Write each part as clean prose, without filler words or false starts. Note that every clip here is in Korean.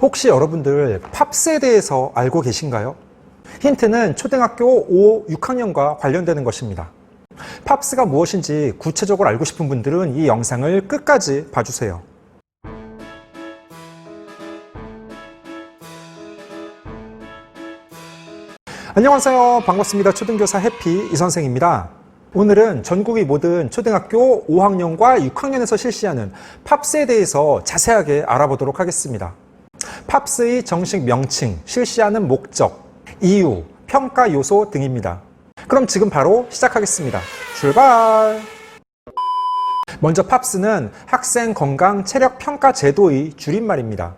혹시 여러분들 팝스에 대해서 알고 계신가요? 힌트는 초등학교 5, 6학년과 관련되는 것입니다. 팝스가 무엇인지 구체적으로 알고 싶은 분들은 이 영상을 끝까지 봐주세요. 안녕하세요. 반갑습니다. 초등교사 해피 이선생입니다. 오늘은 전국의 모든 초등학교 5학년과 6학년에서 실시하는 팝스에 대해서 자세하게 알아보도록 하겠습니다. 팝스의 정식 명칭, 실시하는 목적, 이유, 평가 요소 등입니다. 그럼 지금 바로 시작하겠습니다. 출발! 먼저 팝스는 학생 건강 체력 평가 제도의 줄임말입니다.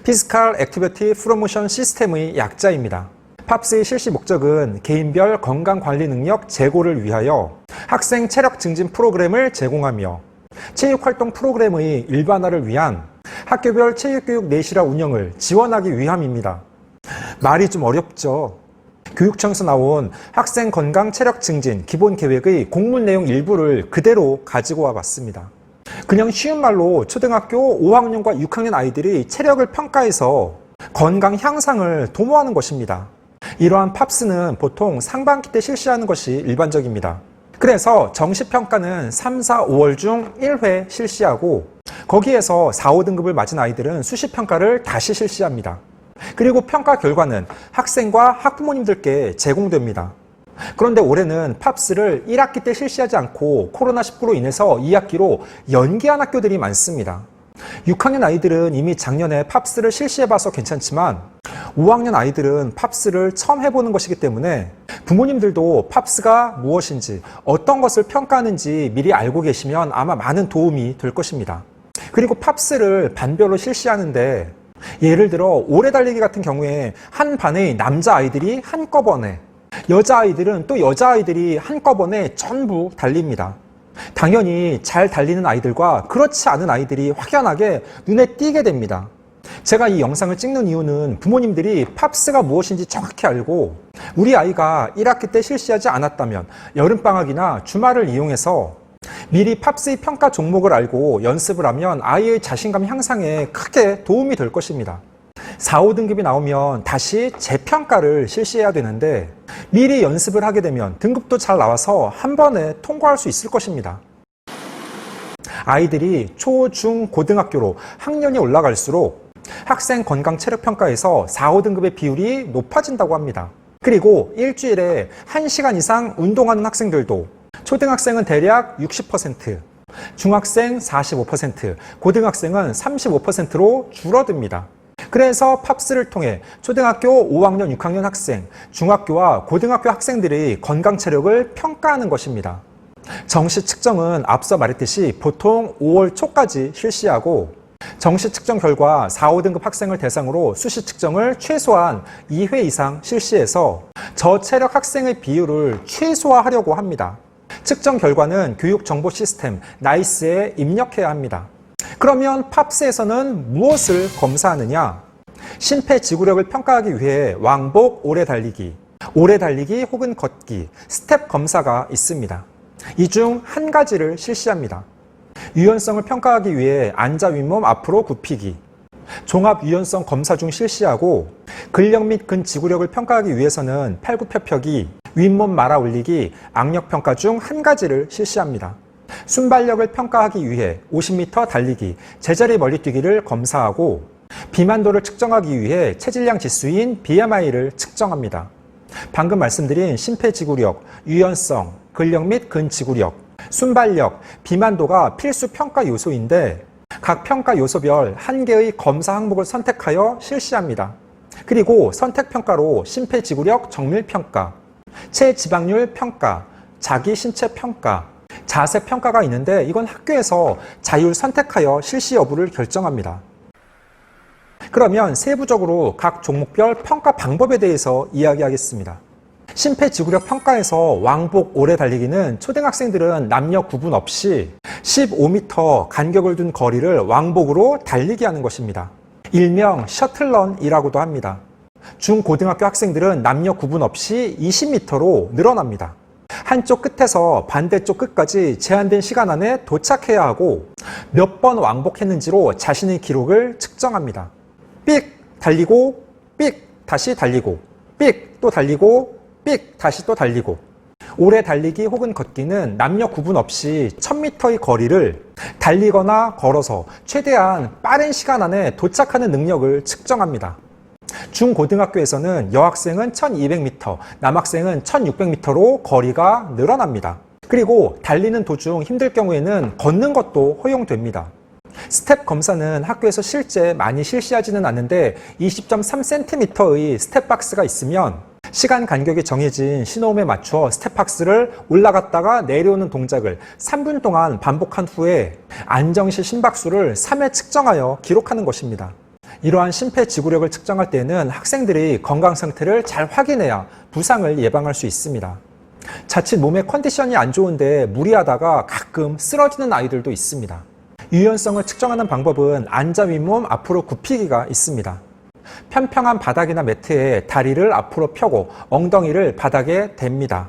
Physical Activity Promotion System의 약자입니다. 팝스의 실시 목적은 개인별 건강관리 능력 제고를 위하여 학생 체력 증진 프로그램을 제공하며 체육활동 프로그램의 일반화를 위한 학교별 체육교육 내실화 운영을 지원하기 위함입니다. 말이 좀 어렵죠? 교육청에서 나온 학생 건강 체력 증진 기본 계획의 공문 내용 일부를 그대로 가지고 와봤습니다. 그냥 쉬운 말로 초등학교 5학년과 6학년 아이들이 체력을 평가해서 건강 향상을 도모하는 것입니다. 이러한 팝스는 보통 상반기 때 실시하는 것이 일반적입니다. 그래서 정시 평가는 3, 4, 5월 중 1회 실시하고 거기에서 4, 5등급을 맞은 아이들은 수시 평가를 다시 실시합니다. 그리고 평가 결과는 학생과 학부모님들께 제공됩니다. 그런데 올해는 팝스를 1학기 때 실시하지 않고 코로나19로 인해서 2학기로 연기한 학교들이 많습니다. 6학년 아이들은 이미 작년에 팝스를 실시해봐서 괜찮지만 5학년 아이들은 팝스를 처음 해보는 것이기 때문에 부모님들도 팝스가 무엇인지 어떤 것을 평가하는지 미리 알고 계시면 아마 많은 도움이 될 것입니다. 그리고 팝스를 반별로 실시하는데 예를 들어 오래 달리기 같은 경우에 한 반의 남자아이들이 한꺼번에 여자아이들은 또 여자아이들이 한꺼번에 전부 달립니다. 당연히 잘 달리는 아이들과 그렇지 않은 아이들이 확연하게 눈에 띄게 됩니다. 제가 이 영상을 찍는 이유는 부모님들이 팝스가 무엇인지 정확히 알고 우리 아이가 1학기 때 실시하지 않았다면 여름방학이나 주말을 이용해서 미리 팝스의 평가 종목을 알고 연습을 하면 아이의 자신감 향상에 크게 도움이 될 것입니다. 4, 5등급이 나오면 다시 재평가를 실시해야 되는데 미리 연습을 하게 되면 등급도 잘 나와서 한 번에 통과할 수 있을 것입니다. 아이들이 초, 중, 고등학교로 학년이 올라갈수록 학생 건강 체력 평가에서 4, 5등급의 비율이 높아진다고 합니다. 그리고 일주일에 1시간 이상 운동하는 학생들도 초등학생은 대략 60%, 중학생 45%, 고등학생은 35%로 줄어듭니다. 그래서 팝스를 통해 초등학교 5학년, 6학년 학생, 중학교와 고등학교 학생들의 건강 체력을 평가하는 것입니다. 정시 측정은 앞서 말했듯이 보통 5월 초까지 실시하고 정시 측정 결과 4, 5등급 학생을 대상으로 수시 측정을 최소한 2회 이상 실시해서 저체력 학생의 비율을 최소화하려고 합니다. 측정 결과는 교육정보 시스템 나이스에 입력해야 합니다. 그러면 팝스에서는 무엇을 검사하느냐? 심폐지구력을 평가하기 위해 왕복 오래 달리기 혹은 걷기, 스텝 검사가 있습니다. 이 중 한 가지를 실시합니다. 유연성을 평가하기 위해 앉아 윗몸 앞으로 굽히기, 종합 유연성 검사 중 실시하고 근력 및 근지구력을 평가하기 위해서는 팔굽혀펴기, 윗몸 말아 올리기, 악력 평가 중 한 가지를 실시합니다. 순발력을 평가하기 위해 50m 달리기, 제자리 멀리뛰기를 검사하고 비만도를 측정하기 위해 체질량 지수인 BMI를 측정합니다. 방금 말씀드린 심폐지구력, 유연성, 근력 및 근지구력, 순발력, 비만도가 필수 평가 요소인데 각 평가 요소별 한 개의 검사 항목을 선택하여 실시합니다. 그리고 선택평가로 심폐지구력 정밀평가, 체지방률 평가, 자기 신체 평가, 자세 평가가 있는데 이건 학교에서 자율 선택하여 실시 여부를 결정합니다. 그러면 세부적으로 각 종목별 평가 방법에 대해서 이야기하겠습니다. 심폐지구력 평가에서 왕복 오래 달리기는 초등학생들은 남녀 구분 없이 15m 간격을 둔 거리를 왕복으로 달리게 하는 것입니다. 일명 셔틀런이라고도 합니다. 중고등학교 학생들은 남녀 구분 없이 20m로 늘어납니다. 한쪽 끝에서 반대쪽 끝까지 제한된 시간 안에 도착해야 하고 몇 번 왕복했는지로 자신의 기록을 측정합니다. 삑 달리고 삑 다시 달리고 삑 또 달리고 삑 다시 또 달리고. 오래 달리기 혹은 걷기는 남녀 구분 없이 1000m의 거리를 달리거나 걸어서 최대한 빠른 시간 안에 도착하는 능력을 측정합니다. 중고등학교에서는 여학생은 1200m, 남학생은 1600m로 거리가 늘어납니다. 그리고 달리는 도중 힘들 경우에는 걷는 것도 허용됩니다. 스텝 검사는 학교에서 실제 많이 실시하지는 않는데 20.3cm의 스텝 박스가 있으면 시간 간격이 정해진 신호음에 맞춰 스텝 박스를 올라갔다가 내려오는 동작을 3분 동안 반복한 후에 안정시 심박수를 3회 측정하여 기록하는 것입니다. 이러한 심폐지구력을 측정할 때는 학생들이 건강 상태를 잘 확인해야 부상을 예방할 수 있습니다. 자칫 몸의 컨디션이 안 좋은데 무리하다가 가끔 쓰러지는 아이들도 있습니다. 유연성을 측정하는 방법은 앉아 윗몸 앞으로 굽히기가 있습니다. 평평한 바닥이나 매트에 다리를 앞으로 펴고 엉덩이를 바닥에 댑니다.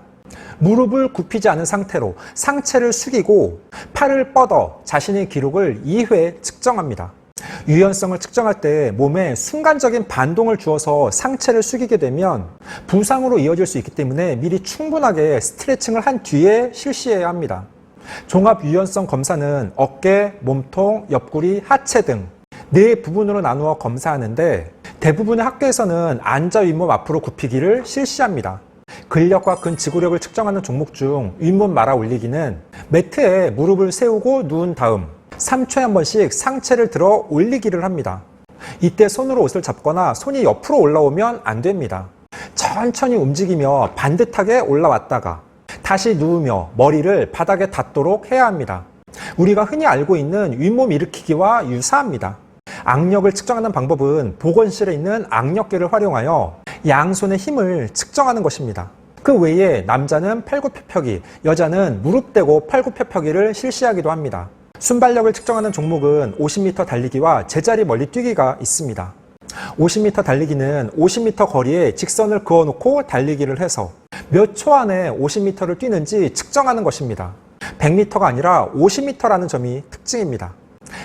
무릎을 굽히지 않은 상태로 상체를 숙이고 팔을 뻗어 자신의 기록을 2회 측정합니다. 유연성을 측정할 때 몸에 순간적인 반동을 주어서 상체를 숙이게 되면 부상으로 이어질 수 있기 때문에 미리 충분하게 스트레칭을 한 뒤에 실시해야 합니다. 종합 유연성 검사는 어깨, 몸통, 옆구리, 하체 등 4부분으로 나누어 검사하는데 대부분의 학교에서는 앉아 윗몸 앞으로 굽히기를 실시합니다. 근력과 근지구력을 측정하는 종목 중 윗몸 말아 올리기는 매트에 무릎을 세우고 누운 다음 3초에 한 번씩 상체를 들어 올리기를 합니다. 이때 손으로 옷을 잡거나 손이 옆으로 올라오면 안 됩니다. 천천히 움직이며 반듯하게 올라왔다가 다시 누우며 머리를 바닥에 닿도록 해야 합니다. 우리가 흔히 알고 있는 윗몸 일으키기와 유사합니다. 악력을 측정하는 방법은 보건실에 있는 악력계를 활용하여 양손의 힘을 측정하는 것입니다. 그 외에 남자는 팔굽혀펴기, 여자는 무릎 대고 팔굽혀펴기를 실시하기도 합니다. 순발력을 측정하는 종목은 50m 달리기와 제자리 멀리 뛰기가 있습니다. 50m 달리기는 50m 거리에 직선을 그어놓고 달리기를 해서 몇 초 안에 50m를 뛰는지 측정하는 것입니다. 100m가 아니라 50m라는 점이 특징입니다.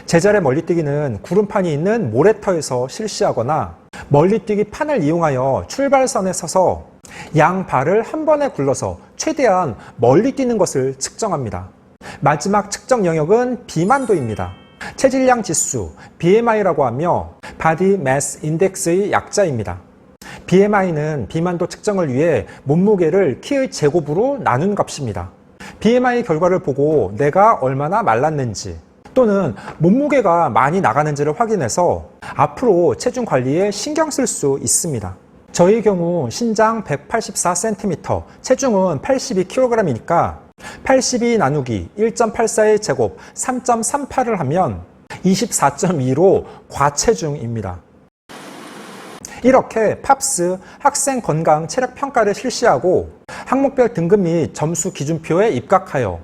제자리 멀리뛰기는 구름판이 있는 모래터에서 실시하거나 멀리뛰기 판을 이용하여 출발선에 서서 양 발을 한 번에 굴러서 최대한 멀리 뛰는 것을 측정합니다. 마지막 측정 영역은 비만도입니다. 체질량 지수, BMI라고 하며 바디 매스 인덱스의 약자입니다. BMI는 비만도 측정을 위해 몸무게를 키의 제곱으로 나눈 값입니다. BMI 결과를 보고 내가 얼마나 말랐는지 또는 몸무게가 많이 나가는지를 확인해서 앞으로 체중 관리에 신경 쓸 수 있습니다. 저의 경우 신장 184cm, 체중은 82kg이니까 82 나누기 1.84의 제곱 3.38을 하면 24.2로 과체중입니다. 이렇게 팝스 학생 건강 체력 평가를 실시하고 항목별 등급 및 점수 기준표에 입각하여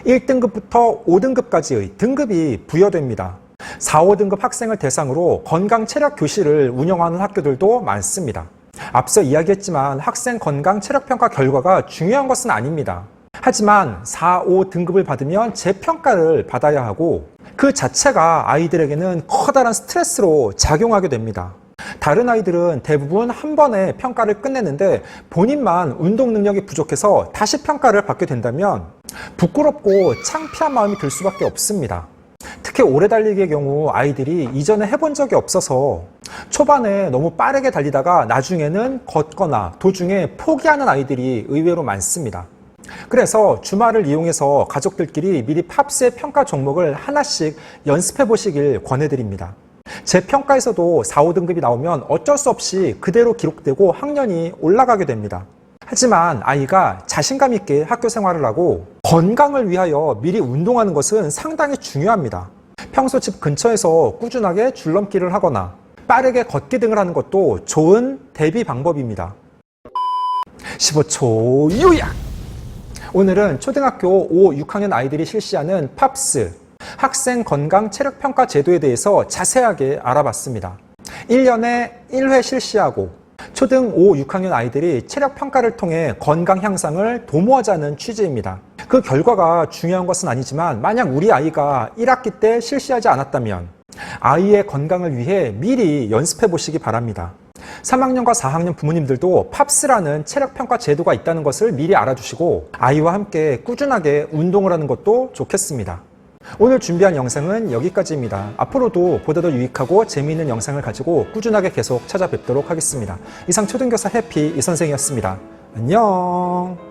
1등급부터 5등급까지의 등급이 부여됩니다. 4, 5등급 학생을 대상으로 건강 체력 교실을 운영하는 학교들도 많습니다. 앞서 이야기했지만 학생 건강 체력 평가 결과가 중요한 것은 아닙니다. 하지만 4, 5등급을 받으면 재평가를 받아야 하고 그 자체가 아이들에게는 커다란 스트레스로 작용하게 됩니다. 다른 아이들은 대부분 한 번에 평가를 끝내는데 본인만 운동 능력이 부족해서 다시 평가를 받게 된다면 부끄럽고 창피한 마음이 들 수밖에 없습니다. 특히 오래 달리기의 경우 아이들이 이전에 해본 적이 없어서 초반에 너무 빠르게 달리다가 나중에는 걷거나 도중에 포기하는 아이들이 의외로 많습니다. 그래서 주말을 이용해서 가족들끼리 미리 팝스의 평가 종목을 하나씩 연습해 보시길 권해드립니다. 제 평가에서도 4, 5등급이 나오면 어쩔 수 없이 그대로 기록되고 학년이 올라가게 됩니다. 하지만 아이가 자신감 있게 학교 생활을 하고 건강을 위하여 미리 운동하는 것은 상당히 중요합니다. 평소 집 근처에서 꾸준하게 줄넘기를 하거나 빠르게 걷기 등을 하는 것도 좋은 대비 방법입니다. 15초 요약! 오늘은 초등학교 5, 6학년 아이들이 실시하는 팝스 학생 건강 체력 평가 제도에 대해서 자세하게 알아봤습니다. 1년에 1회 실시하고 초등 5, 6학년 아이들이 체력 평가를 통해 건강 향상을 도모하자는 취지입니다. 그 결과가 중요한 것은 아니지만 만약 우리 아이가 1학기 때 실시하지 않았다면 아이의 건강을 위해 미리 연습해 보시기 바랍니다. 3학년과 4학년 부모님들도 팝스라는 체력평가 제도가 있다는 것을 미리 알아두시고 아이와 함께 꾸준하게 운동을 하는 것도 좋겠습니다. 오늘 준비한 영상은 여기까지입니다. 앞으로도 보다 더 유익하고 재미있는 영상을 가지고 꾸준하게 계속 찾아뵙도록 하겠습니다. 이상 초등교사 해피 이선생이었습니다. 안녕.